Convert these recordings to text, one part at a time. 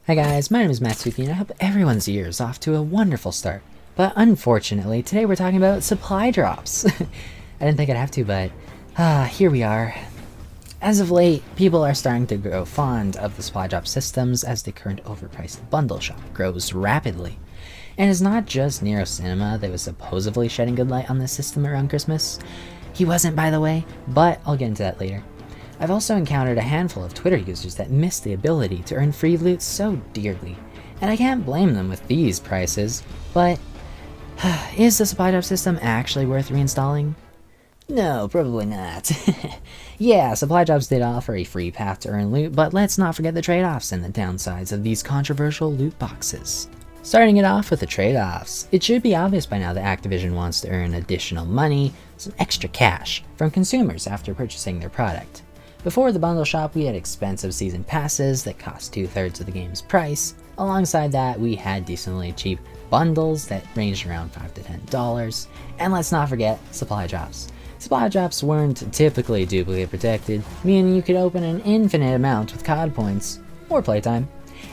Hi guys, my name is Matsuki and I hope everyone's year is off to a wonderful start. But unfortunately, today we're talking about supply drops. I didn't think I'd have to, but here we are. As of late, people are starting to grow fond of the supply drop systems as the current overpriced bundle shop grows rapidly. And it's not just Nero Cinema that was supposedly shedding good light on this system around Christmas. He wasn't, by the way, but I'll get into that later. I've also encountered a handful of Twitter users that miss the ability to earn free loot so dearly, and I can't blame them with these prices, but is the supply drop system actually worth reinstalling? No, probably not. Yeah, supply drops did offer a free path to earn loot, but let's not forget the trade-offs and the downsides of these controversial loot boxes. Starting it off with the trade-offs, it should be obvious by now that Activision wants to earn additional money, some extra cash, from consumers after purchasing their product. Before the bundle shop, we had expensive season passes that cost 2/3 of the game's price. Alongside that, we had decently cheap bundles that ranged around $5 to $10. And let's not forget supply drops. Supply drops weren't typically duplicate protected, meaning you could open an infinite amount with COD points, or playtime,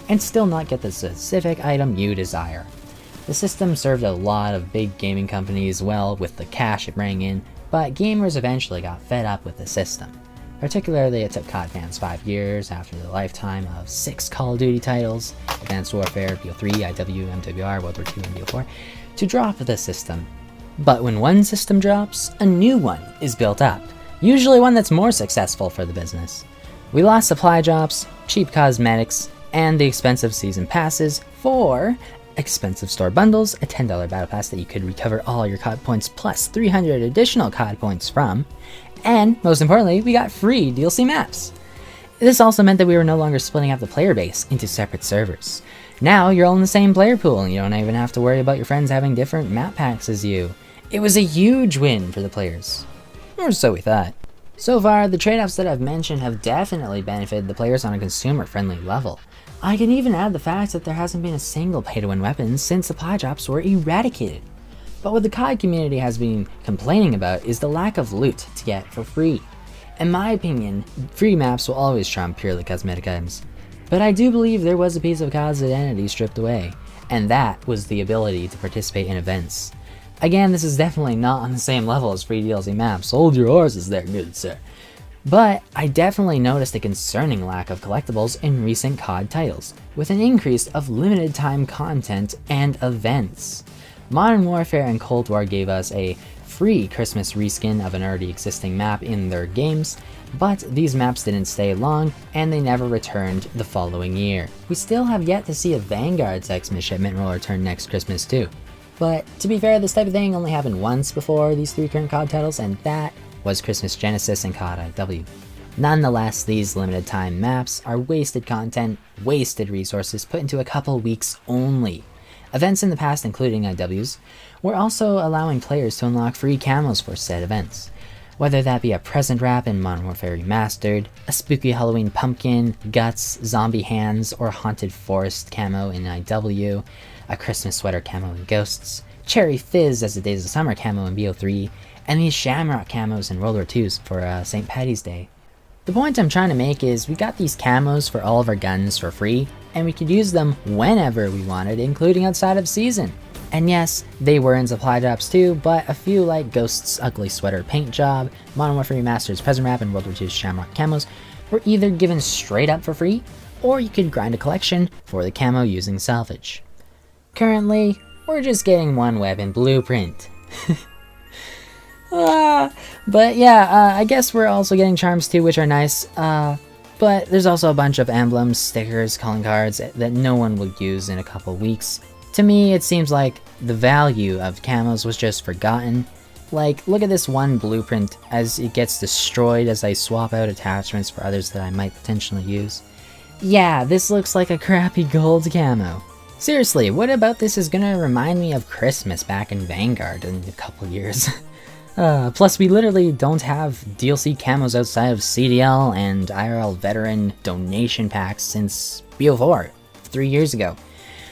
and still not get the specific item you desire. The system served a lot of big gaming companies well with the cash it rang in, but gamers eventually got fed up with the system. Particularly, it took COD fans 5 years after the lifetime of 6 Call of Duty titles, Advanced Warfare, BO3, IW, MWR, WW2, and BO4, to drop the system. But when one system drops, a new one is built up, usually one that's more successful for the business. We lost supply drops, cheap cosmetics, and the expensive season passes for expensive store bundles, a $10 battle pass that you could recover all your COD points plus 300 additional COD points from, and most importantly, we got free DLC maps. This also meant that we were no longer splitting up the player base into separate servers. Now you're all in the same player pool and you don't even have to worry about your friends having different map packs as you. It was a huge win for the players. Or so we thought. So far, the trade-offs that I've mentioned have definitely benefited the players on a consumer-friendly level. I can even add the fact that there hasn't been a single pay-to-win weapon since supply drops were eradicated. But what the COD community has been complaining about is the lack of loot to get for free. In my opinion, free maps will always trump purely cosmetic items. But I do believe there was a piece of COD's identity stripped away, and that was the ability to participate in events. Again, this is definitely not on the same level as free DLC maps. Hold your horses there, good sir. But I definitely noticed a concerning lack of collectibles in recent COD titles, with an increase of limited time content and events. Modern Warfare and Cold War gave us a free Christmas reskin of an already existing map in their games, but these maps didn't stay long and they never returned the following year. We still have yet to see a Vanguard Xmas shipment will return next Christmas too. But to be fair, this type of thing only happened once before these 3 current COD titles, and that was Christmas Genesis and COD IW. Nonetheless, these limited time maps are wasted content, wasted resources put into a couple weeks only. Events in the past, including IWs, were also allowing players to unlock free camos for said events. Whether that be a present wrap in Modern Warfare Remastered, a spooky Halloween pumpkin, guts, zombie hands, or haunted forest camo in IW, a Christmas sweater camo in Ghosts, cherry fizz as the Days of Summer camo in BO3, and these shamrock camos in World War II's for St. Paddy's Day. The point I'm trying to make is we got these camos for all of our guns for free, and we could use them whenever we wanted, including outside of season. And yes, they were in supply drops too, but a few like Ghost's ugly sweater paint job, Modern Warfare Remastered's present wrap, and World War II's shamrock camos were either given straight up for free, or you could grind a collection for the camo using salvage. Currently, we're just getting one weapon blueprint. But yeah, I guess we're also getting charms too, which are nice. But there's also a bunch of emblems, stickers, calling cards that no one will use in a couple weeks. To me, it seems like the value of camos was just forgotten. Like, look at this one blueprint as it gets destroyed as I swap out attachments for others that I might potentially use. Yeah, this looks like a crappy gold camo. Seriously, what about this is gonna remind me of Christmas back in Vanguard in a couple years? Plus, we literally don't have DLC camos outside of CDL and IRL veteran donation packs since BO4, 3 years ago.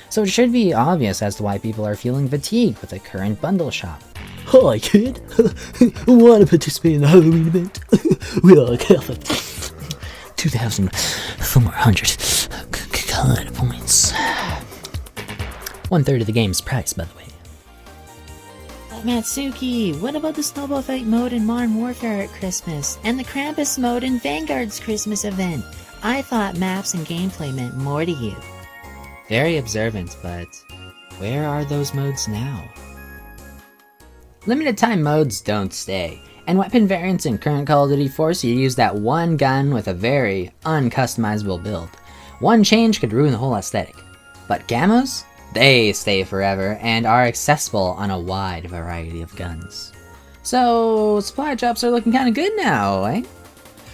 So it should be obvious as to why people are feeling fatigued with the current bundle shop. Hi kid, want to participate in the Halloween event? We'll have 2,400 ton of points. 1/3 of the game's price, by the way. Matsuki, what about the Snowball Fight mode in Modern Warfare at Christmas, and the Krampus mode in Vanguard's Christmas event? I thought maps and gameplay meant more to you. Very observant, but where are those modes now? Limited time modes don't stay, and weapon variants in current Call of Duty force you to use that one gun with a very uncustomizable build. One change could ruin the whole aesthetic. But camos? They stay forever and are accessible on a wide variety of guns. So, supply drops are looking kinda good now, eh?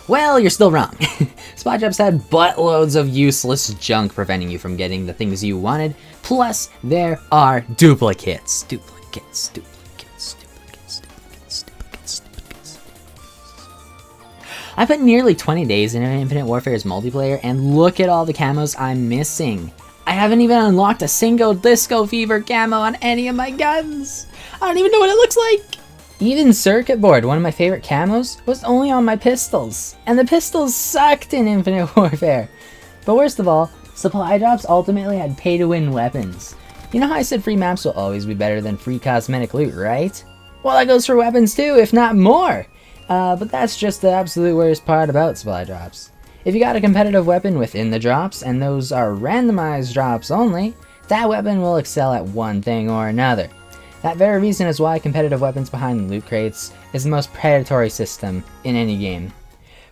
Well, you're still wrong. Supply drops had buttloads of useless junk preventing you from getting the things you wanted, plus there are duplicates. Duplicates. I put nearly 20 days into Infinite Warfare's multiplayer, and look at all the camos I'm missing. I haven't even unlocked a single Disco Fever camo on any of my guns. I don't even know what it looks like. Even Circuit Board, one of my favorite camos, was only on my pistols, and the pistols sucked in Infinite Warfare. But worst of all, supply drops ultimately had pay-to-win weapons. You know how I said free maps will always be better than free cosmetic loot, right? Well, that goes for weapons too, if not more. But that's just the absolute worst part about supply drops. If you got a competitive weapon within the drops, and those are randomized drops only, that weapon will excel at one thing or another. That very reason is why competitive weapons behind loot crates is the most predatory system in any game.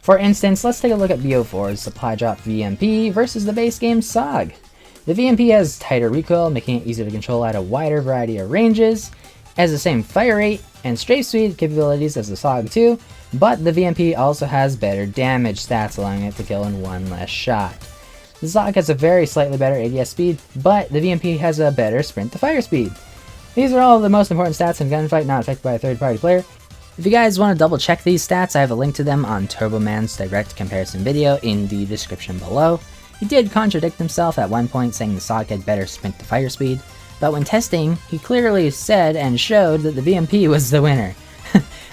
For instance, let's take a look at BO4's supply drop VMP versus the base game SOG. The VMP has tighter recoil, making it easier to control at a wider variety of ranges, has the same fire rate and strafe speed capabilities as the SOG 2, but the VMP also has better damage stats, allowing it to kill in one less shot. The SOG has a very slightly better ADS speed, but the VMP has a better sprint to fire speed. These are all the most important stats in gunfight not affected by a third-party player. If you guys want to double check these stats, I have a link to them on Turboman's direct comparison video in the description below. He did contradict himself at one point, saying the SOG had better sprint to fire speed, but when testing, he clearly said and showed that the VMP was the winner.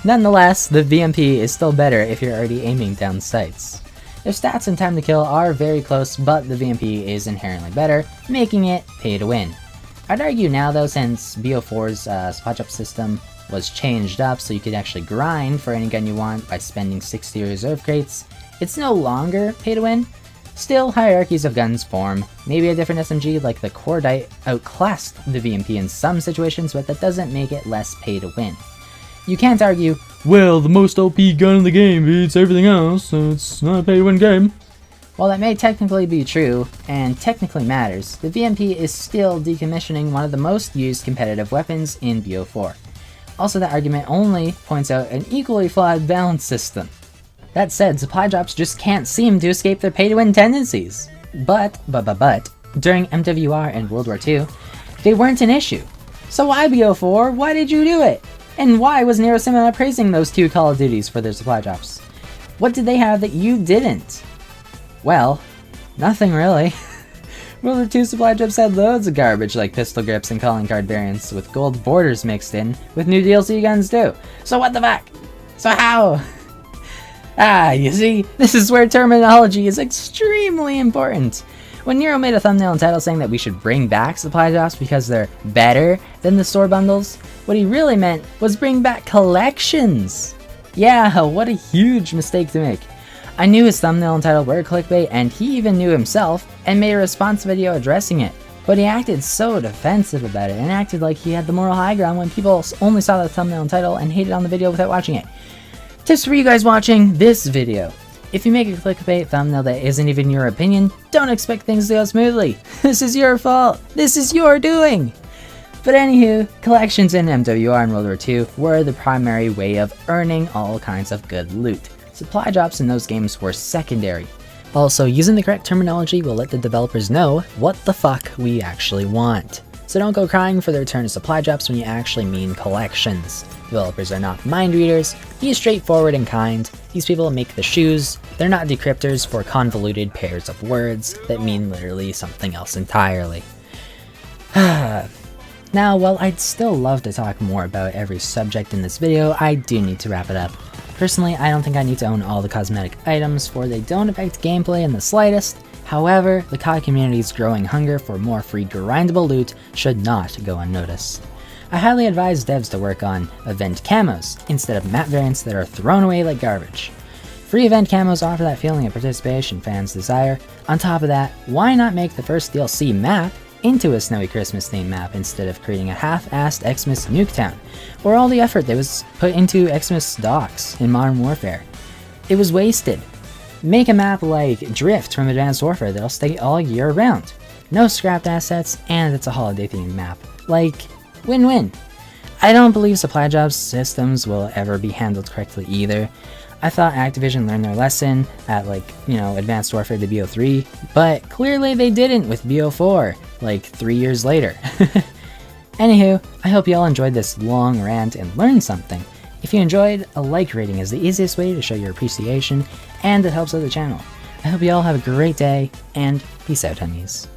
Nonetheless, the VMP is still better if you're already aiming down sights. Their stats and time to kill are very close, but the VMP is inherently better, making it pay to win. I'd argue now though, since BO4's supply drop system was changed up so you could actually grind for any gun you want by spending 60 reserve crates, it's no longer pay to win. Still, hierarchies of guns form. Maybe a different SMG like the Cordite outclassed the VMP in some situations, but that doesn't make it less pay to win. You can't argue, Well, the most OP gun in the game beats everything else, so it's not a pay-to-win game. while that may technically be true, and technically matters, the VMP is still decommissioning one of the most used competitive weapons in BO4. Also, that argument only points out an equally flawed balance system. That said, supply drops just can't seem to escape their pay-to-win tendencies. But, during MWR and World War II, they weren't an issue. So why BO4? Why did you do it? And why was Nerosimula praising those two Call of Duties for their supply drops? What did they have that you didn't? Well, nothing really. World War II supply drops had loads of garbage like pistol grips and calling card variants with gold borders mixed in, with new DLC guns too. So what the fuck? So how? You see, this is where terminology is extremely important. When Nero made a thumbnail and title saying that we should bring back supply drops because they're better than the store bundles, what he really meant was bring back collections. Yeah, what a huge mistake to make. I knew his thumbnail and title were clickbait, and he even knew himself, and made a response video addressing it. But he acted so defensive about it, and acted like he had the moral high ground when people only saw the thumbnail and title and hated on the video without watching it. Tips for you guys watching this video. If you make a clickbait thumbnail that isn't even your opinion, don't expect things to go smoothly. This is your fault. This is your doing. But anywho, collections in MWR and World War II were the primary way of earning all kinds of good loot. Supply drops in those games were secondary. Also, using the correct terminology will let the developers know what the fuck we actually want. So don't go crying for the return of supply drops when you actually mean collections. Developers are not mind readers, be straightforward and kind. These people make the shoes, they're not decryptors for convoluted pairs of words that mean literally something else entirely. Now, while I'd still love to talk more about every subject in this video, I do need to wrap it up. Personally, I don't think I need to own all the cosmetic items, for they don't affect gameplay in the slightest. However, the COD community's growing hunger for more free grindable loot should not go unnoticed. I highly advise devs to work on event camos instead of map variants that are thrown away like garbage. Free event camos offer that feeling of participation fans desire. On top of that, why not make the first DLC map into a snowy Christmas themed map instead of creating a half-assed Xmas Nuketown, or all the effort that was put into Xmas docks in Modern Warfare? It was wasted. Make a map like Drift from Advanced Warfare that'll stay all year round. No scrapped assets, and it's a holiday themed map. Like, win-win. I don't believe supply drops systems will ever be handled correctly either. I thought Activision learned their lesson at Advanced Warfare the BO3, but clearly they didn't with BO4, like 3 years later. Anywho, I hope you all enjoyed this long rant and learned something. If you enjoyed, a like rating is the easiest way to show your appreciation, and it helps out the channel. I hope you all have a great day, and peace out, homies.